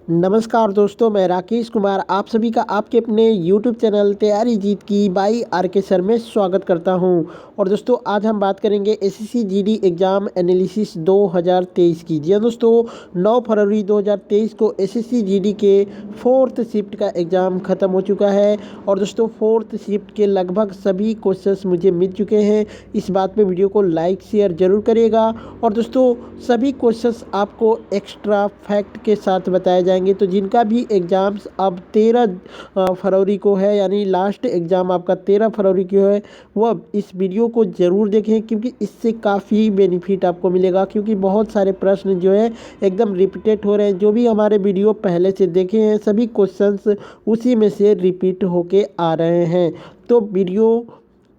नमस्कार दोस्तों, मैं राकेश कुमार आप सभी का आपके अपने YouTube चैनल तैयारी जीत की बाई आर.के. सर में स्वागत करता हूं। और दोस्तों आज हम बात करेंगे एसएससी जीडी एग्ज़ाम एनालिसिस 2023 की। जी हाँ दोस्तों, 9 फरवरी 2023 को एसएससी जीडी के 4th शिफ्ट का एग्ज़ाम ख़त्म हो चुका है। और दोस्तों 4th शिफ्ट के लगभग सभी क्वेश्चंस मुझे मिल चुके हैं। इस बात पे वीडियो को लाइक शेयर ज़रूर करिएगा। और दोस्तों सभी क्वेश्चंस आपको एक्स्ट्रा फैक्ट के साथ बताए जाएंगे। तो जिनका भी एग्ज़ाम्स अब 13 फरवरी को है, यानी लास्ट एग्ज़ाम आपका 13 फरवरी को है, वह इस वीडियो को ज़रूर देखें क्योंकि इससे काफ़ी बेनिफिट आपको मिलेगा। क्योंकि बहुत सारे प्रश्न जो है एकदम रिपीटेड हो रहे हैं। जो भी हमारे वीडियो पहले से देखे हैं सभी क्वेश्चंस उसी में से रिपीट होके आ रहे हैं। तो वीडियो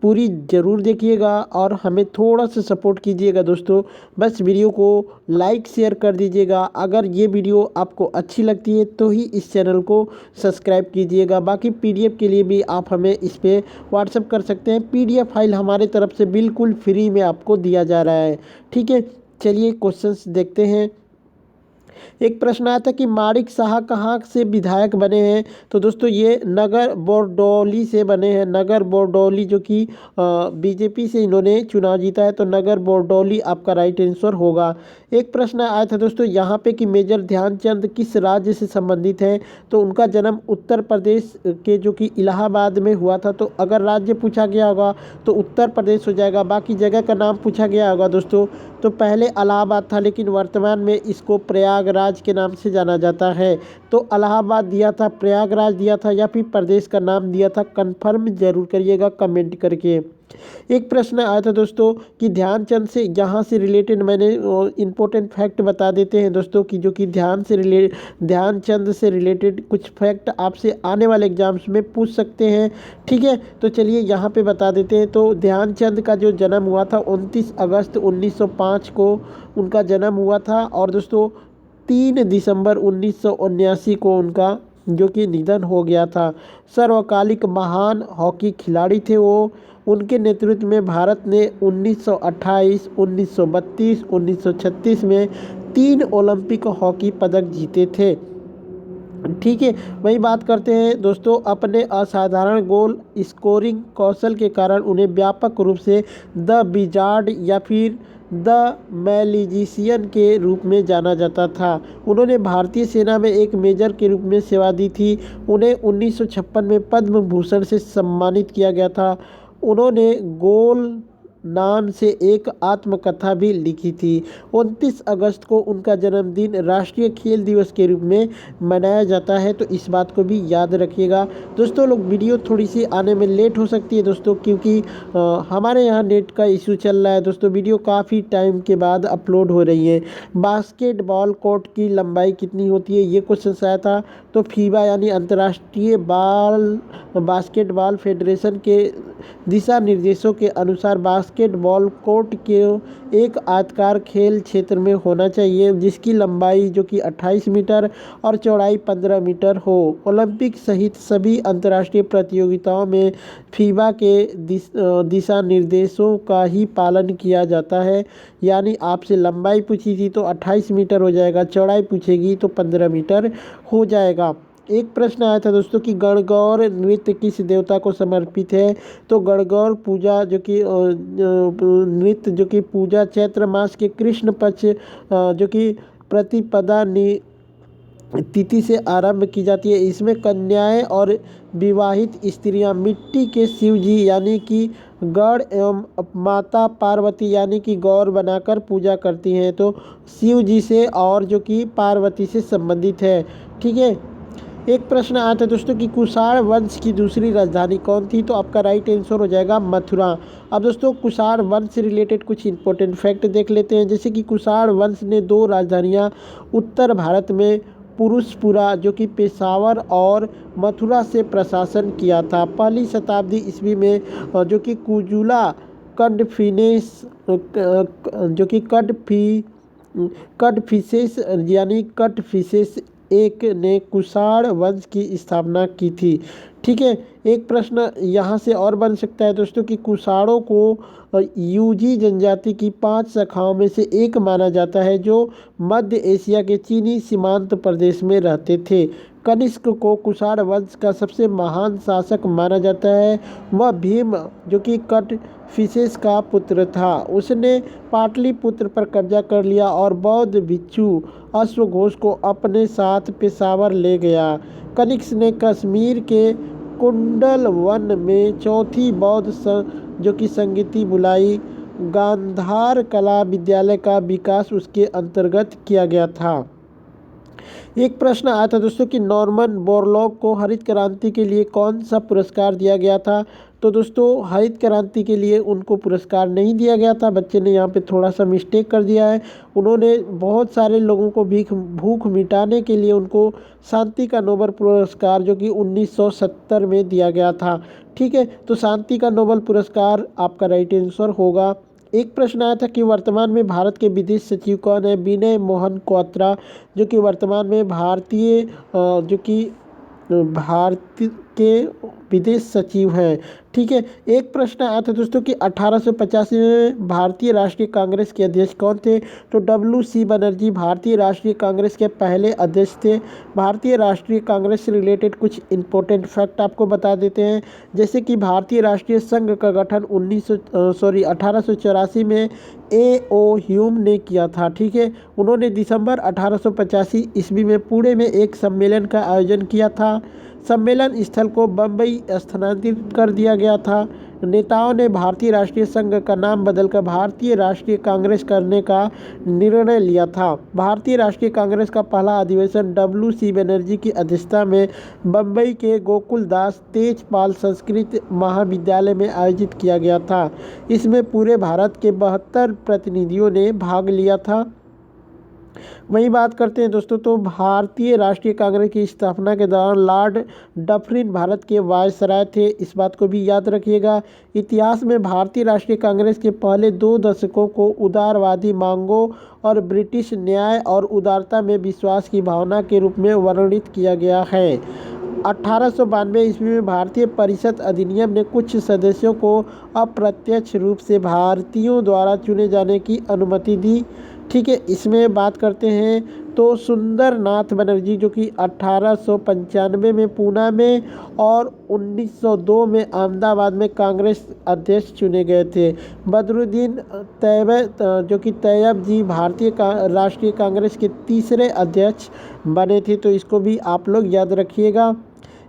पूरी ज़रूर देखिएगा और हमें थोड़ा सा सपोर्ट कीजिएगा दोस्तों। बस वीडियो को लाइक शेयर कर दीजिएगा। अगर ये वीडियो आपको अच्छी लगती है तो ही इस चैनल को सब्सक्राइब कीजिएगा। बाकी पीडीएफ के लिए भी आप हमें इस पर व्हाट्सएप कर सकते हैं। पीडीएफ फाइल हमारे तरफ से बिल्कुल फ्री में आपको दिया जा रहा है। ठीक है, चलिए क्वेश्चंस देखते हैं। एक प्रश्न आया था कि माणिक साहा कहाँ से विधायक बने हैं। तो दोस्तों ये नगर बोरदौली से बने हैं। नगर बोरदौली जो कि बीजेपी से इन्होंने चुनाव जीता है, तो नगर बोरदौली आपका राइट आंसर होगा। एक प्रश्न आया था दोस्तों यहाँ पे कि मेजर ध्यानचंद किस राज्य से संबंधित हैं। तो उनका जन्म उत्तर प्रदेश के जो कि इलाहाबाद में हुआ था। तो अगर राज्य पूछा गया होगा तो उत्तर प्रदेश हो जाएगा। बाकी जगह का नाम पूछा गया होगा दोस्तों तो पहले इलाहाबाद था, लेकिन वर्तमान में इसको प्रयागराज के नाम से जाना जाता है। तो इलाहाबाद दिया था, प्रयागराज दिया था या फिर प्रदेश का नाम दिया था, कंफर्म जरूर करिएगा कमेंट करके। एक प्रश्न आया था दोस्तों कि ध्यानचंद से यहाँ से रिलेटेड मैंने इम्पोर्टेंट फैक्ट बता देते हैं दोस्तों कि जो कि ध्यानचंद से रिलेटेड कुछ फैक्ट आपसे आने वाले एग्जाम्स में पूछ सकते हैं। ठीक है, तो चलिए यहाँ पे बता देते हैं। तो ध्यानचंद का जो जन्म हुआ था 29 अगस्त 1905 को उनका जन्म हुआ था। और दोस्तों 3 दिसंबर 1979 को उनका जो कि निधन हो गया था। सर्वकालिक महान हॉकी खिलाड़ी थे वो। उनके नेतृत्व में भारत ने 1928, 1932, 1936 में 3 ओलंपिक हॉकी पदक जीते थे। ठीक है, वही बात करते हैं दोस्तों। अपने असाधारण गोल स्कोरिंग कौशल के कारण उन्हें व्यापक रूप से द विजार्ड या फिर द मैजिशियन के रूप में जाना जाता था। उन्होंने भारतीय सेना में एक मेजर के रूप में सेवा दी थी। उन्हें 1956 में पद्म भूषण से सम्मानित किया गया था। उन्होंने गोल नाम से एक आत्मकथा भी लिखी थी। 29 अगस्त को उनका जन्मदिन राष्ट्रीय खेल दिवस के रूप में मनाया जाता है, तो इस बात को भी याद रखिएगा दोस्तों। लोग वीडियो थोड़ी सी आने में लेट हो सकती है दोस्तों, क्योंकि हमारे यहाँ नेट का इशू चल रहा है दोस्तों। वीडियो काफ़ी टाइम के बाद अपलोड हो रही है। बास्केटबॉल कोर्ट की लंबाई कितनी होती है, ये क्वेश्चन आया था। तो फीबा यानी अंतर्राष्ट्रीय बास्केटबॉल फेडरेशन के दिशा निर्देशों के अनुसार बास्केटबॉल कोर्ट के एक आयताकार खेल क्षेत्र में होना चाहिए जिसकी लंबाई जो कि 28 मीटर और चौड़ाई 15 मीटर हो। ओलंपिक सहित सभी अंतर्राष्ट्रीय प्रतियोगिताओं में फीबा के दिशा निर्देशों का ही पालन किया जाता है। यानी आपसे लंबाई पूछी थी तो 28 मीटर हो जाएगा, चौड़ाई पूछेगी तो 15 मीटर हो जाएगा। एक प्रश्न आया था दोस्तों कि गणगौर नृत्य किस देवता को समर्पित है। तो गणगौर पूजा जो कि नृत्य जो कि पूजा चैत्र मास के कृष्ण पक्ष जो कि प्रतिपदा तिथि से आरंभ की जाती है। इसमें कन्याएं और विवाहित स्त्रियां मिट्टी के शिव जी यानी कि गौर एवं माता पार्वती यानी कि गौर बनाकर पूजा करती हैं। तो शिव जी से और जो कि पार्वती से संबंधित है। ठीक है, एक प्रश्न आया था दोस्तों कि कुषाण वंश की दूसरी राजधानी कौन थी। तो आपका राइट आंसर हो जाएगा मथुरा। अब दोस्तों कुषाण वंश से रिलेटेड कुछ इंपॉर्टेंट फैक्ट देख लेते हैं। जैसे कि कुषाण वंश ने 2 राजधानियां उत्तर भारत में पुरुषपुरा जो कि पेशावर और मथुरा से प्रशासन किया था। पहली शताब्दी ईस्वी में जो कि कुजुला कडफिनेस जो कि कडफिसेस यानी कडफिसेस एक ने कुषाण वंश की स्थापना की थी। ठीक है। एक प्रश्न यहाँ से और बन सकता है दोस्तों कि कुषाणों को यूजी जनजाति की 5 शाखाओं में से एक माना जाता है जो मध्य एशिया के चीनी सीमांत प्रदेश में रहते थे। कनिष्क को कुषाण वंश का सबसे महान शासक माना जाता है। वह भीम जो कि कटफिसेस का पुत्र था। उसने पाटलिपुत्र पर कब्जा कर लिया और बौद्ध भिक्षु अश्वघोष को अपने साथ पेशावर ले गया। कनिष्क ने कश्मीर के कुंडल वन में चौथी बौद्ध जो कि संगीति बुलाई। गांधार कला विद्यालय का विकास उसके अंतर्गत किया गया था। एक प्रश्न आया था दोस्तों कि नॉर्मन बोरलॉग को हरित क्रांति के लिए कौन सा पुरस्कार दिया गया था। तो दोस्तों हरित क्रांति के लिए उनको पुरस्कार नहीं दिया गया था। बच्चे ने यहाँ पे थोड़ा सा मिस्टेक कर दिया है। उन्होंने बहुत सारे लोगों को भूख मिटाने के लिए उनको शांति का नोबेल पुरस्कार जो कि 1970 में दिया गया था। ठीक है, तो शांति का नोबेल पुरस्कार आपका राइट आंसर होगा। एक प्रश्न आया था कि वर्तमान में भारत के विदेश सचिव कौन है। विनय मोहन क्वात्रा जो कि वर्तमान में भारत के विदेश सचिव हैं। ठीक है। एक प्रश्न आया था दोस्तों कि 1885 में भारतीय राष्ट्रीय कांग्रेस के अध्यक्ष कौन थे। तो WC बनर्जी भारतीय राष्ट्रीय कांग्रेस के पहले अध्यक्ष थे। भारतीय राष्ट्रीय कांग्रेस से रिलेटेड कुछ इंपॉर्टेंट फैक्ट आपको बता देते हैं, जैसे कि भारतीय राष्ट्रीय संघ का गठन 1884 में A.O. ह्यूम ने किया था। ठीक है। उन्होंने दिसंबर 1885 ईस्वी में पुणे में एक सम्मेलन का आयोजन किया था। सम्मेलन स्थल को बम्बई स्थानांतरित कर दिया गया था। नेताओं ने भारतीय राष्ट्रीय संघ का नाम बदलकर भारतीय राष्ट्रीय कांग्रेस करने का निर्णय लिया था। भारतीय राष्ट्रीय कांग्रेस का पहला अधिवेशन WC बनर्जी की अध्यक्षता में बम्बई के गोकुलदास तेजपाल संस्कृत महाविद्यालय में आयोजित किया गया था। इसमें पूरे भारत के 72 प्रतिनिधियों ने भाग लिया था। वही बात करते हैं दोस्तों, तो भारतीय राष्ट्रीय कांग्रेस की स्थापना के दौरान लॉर्ड डफरिन भारत के वायसराय थे। इस बात को भी याद रखिएगा। इतिहास में भारतीय राष्ट्रीय कांग्रेस के पहले 2 दशकों को उदारवादी मांगों और ब्रिटिश न्याय और उदारता में विश्वास की भावना के रूप में वर्णित किया गया है। 1892 ईस्वी में भारतीय परिषद अधिनियम ने कुछ सदस्यों को अप्रत्यक्ष रूप से भारतीयों द्वारा चुने जाने की अनुमति दी। ठीक है। इसमें बात करते हैं तो सुंदर नाथ बनर्जी जो कि 1895 में पूना में और 1902 में अहमदाबाद में कांग्रेस अध्यक्ष चुने गए थे। बदरुद्दीन जो कि तैयब जी भारतीय राष्ट्रीय कांग्रेस के तीसरे अध्यक्ष बने थे। तो इसको भी आप लोग याद रखिएगा।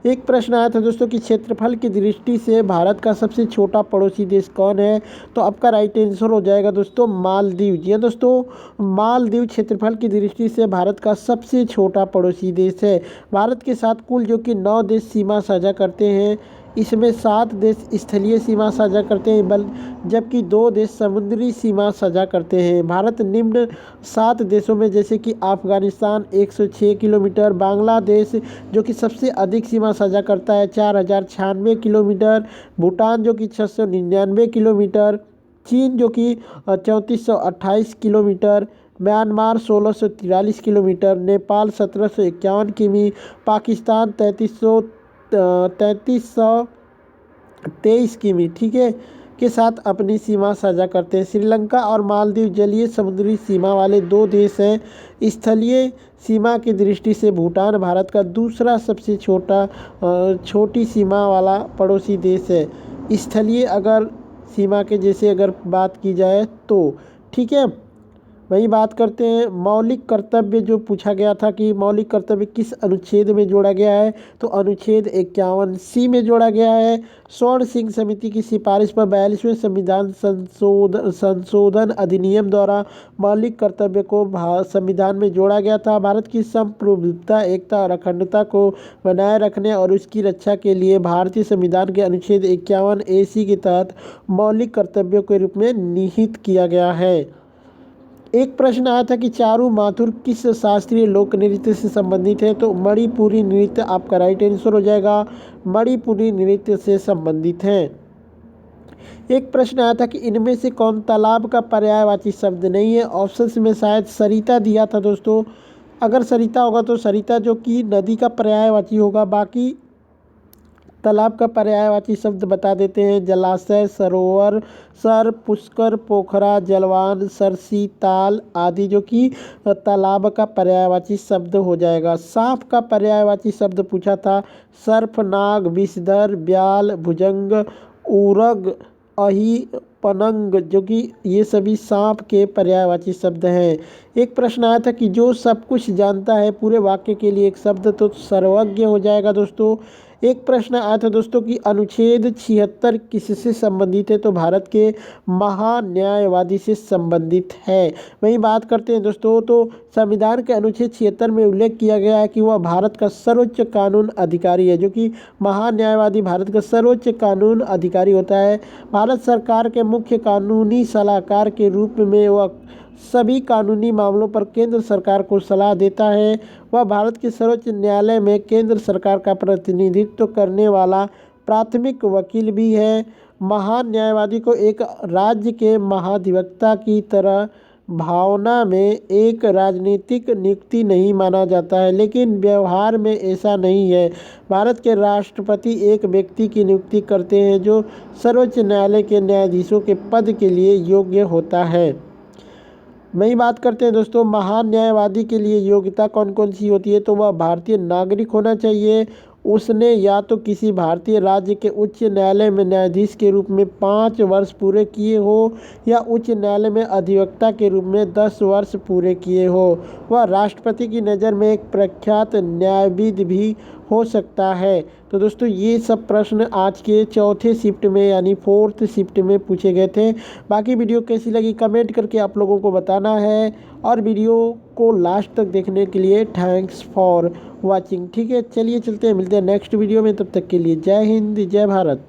एक प्रश्न आया था दोस्तों कि क्षेत्रफल की दृष्टि से भारत का सबसे छोटा पड़ोसी देश कौन है। तो आपका राइट आंसर हो जाएगा दोस्तों मालदीव। जी हाँ दोस्तों, मालदीव क्षेत्रफल की दृष्टि से भारत का सबसे छोटा पड़ोसी देश है। भारत के साथ कुल जो कि 9 देश सीमा साझा करते हैं। इसमें 7 देश स्थलीय सीमा साझा करते हैं जबकि 2 देश समुद्री सीमा साझा करते हैं। भारत निम्न 7 देशों में जैसे कि अफगानिस्तान 106 किलोमीटर, बांग्लादेश जो कि सबसे अधिक सीमा साझा करता है 4096 किलोमीटर, भूटान जो कि 699 किलोमीटर, चीन जो कि 3428 किलोमीटर, म्यांमार 1643 किलोमीटर, नेपाल 1751 किमी, पाकिस्तान 3323 किमी ठीक है के साथ अपनी सीमा साझा करते हैं। श्रीलंका और मालदीव जलीय समुद्री सीमा वाले 2 देश हैं। स्थलीय सीमा की दृष्टि से भूटान भारत का दूसरा सबसे छोटी सीमा वाला पड़ोसी देश है। स्थलीय अगर सीमा के जैसे अगर बात की जाए तो ठीक है। वही बात करते हैं मौलिक कर्तव्य जो पूछा गया था कि मौलिक कर्तव्य किस अनुच्छेद में जोड़ा गया है। तो अनुच्छेद 51C में जोड़ा गया है। स्वर्ण सिंह समिति की सिफारिश पर 42वें संविधान संशोधन अधिनियम द्वारा मौलिक कर्तव्य को संविधान में जोड़ा गया था। भारत की संप्रभुता, एकता और अखंडता को बनाए रखने और उसकी रक्षा के लिए भारतीय संविधान के अनुच्छेद 51AC के तहत मौलिक कर्तव्यों के रूप में निहित किया गया है। एक प्रश्न आया था कि चारू माथुर किस शास्त्रीय लोक नृत्य से संबंधित है। तो मणिपुरी नृत्य आपका राइट आंसर हो जाएगा। मणिपुरी नृत्य से संबंधित है। एक प्रश्न आया था कि इनमें से कौन तालाब का पर्यायवाची शब्द नहीं है। ऑप्शंस में शायद सरिता दिया था दोस्तों। अगर सरिता होगा तो सरिता जो कि नदी का पर्यायवाची होगा। बाकी तालाब का पर्यायवाची शब्द बता देते हैं। जलाशय, सरोवर, सर, पुष्कर, पोखरा, जलवान, सरसी, ताल आदि जो कि तालाब का पर्यायवाची शब्द हो जाएगा। सांप का पर्यायवाची शब्द पूछा था। सर्प, नाग, विषधर, ब्याल, भुजंग, ऊरग, अहि, पनंग जो कि ये सभी सांप के पर्यायवाची शब्द हैं। एक प्रश्न आया था कि जो सब कुछ जानता है, पूरे वाक्य के लिए एक शब्द, तो सर्वज्ञ हो जाएगा दोस्तों। एक प्रश्न आया था दोस्तों कि अनुच्छेद 76 किससे संबंधित है, तो भारत के महान्यायवादी से संबंधित है। वहीं बात करते हैं दोस्तों, तो संविधान के अनुच्छेद 76 में उल्लेख किया गया है कि वह भारत का सर्वोच्च कानून अधिकारी है, जो कि महान्यायवादी भारत का सर्वोच्च कानून अधिकारी होता है। भारत सरकार के मुख्य कानूनी सलाहकार के रूप में वह सभी कानूनी मामलों पर केंद्र सरकार को सलाह देता है। वह भारत के सर्वोच्च न्यायालय में केंद्र सरकार का प्रतिनिधित्व करने वाला प्राथमिक वकील भी है। महान न्यायवादी को एक राज्य के महाधिवक्ता की तरह भावना में एक राजनीतिक नियुक्ति नहीं माना जाता है, लेकिन व्यवहार में ऐसा नहीं है। भारत के राष्ट्रपति एक व्यक्ति की नियुक्ति करते हैं जो सर्वोच्च न्यायालय के न्यायाधीशों के पद के लिए योग्य होता है। वही बात करते हैं दोस्तों, महान न्यायवादी के लिए योग्यता कौन कौन सी होती है, तो वह भारतीय नागरिक होना चाहिए। उसने या तो किसी भारतीय राज्य के उच्च न्यायालय में न्यायाधीश के रूप में 5 वर्ष पूरे किए हो या उच्च न्यायालय में अधिवक्ता के रूप में 10 वर्ष पूरे किए हो। वह राष्ट्रपति की नज़र में एक प्रख्यात न्यायविद भी हो सकता है। तो दोस्तों ये सब प्रश्न आज के चौथे शिफ्ट में यानी 4th शिफ्ट में पूछे गए थे। बाकी वीडियो कैसी लगी कमेंट करके आप लोगों को बताना है, और वीडियो को लास्ट तक देखने के लिए थैंक्स फॉर वॉचिंग। ठीक है, चलिए चलते हैं, मिलते हैं नेक्स्ट वीडियो में। तब तक के लिए जय हिंद, जय भारत।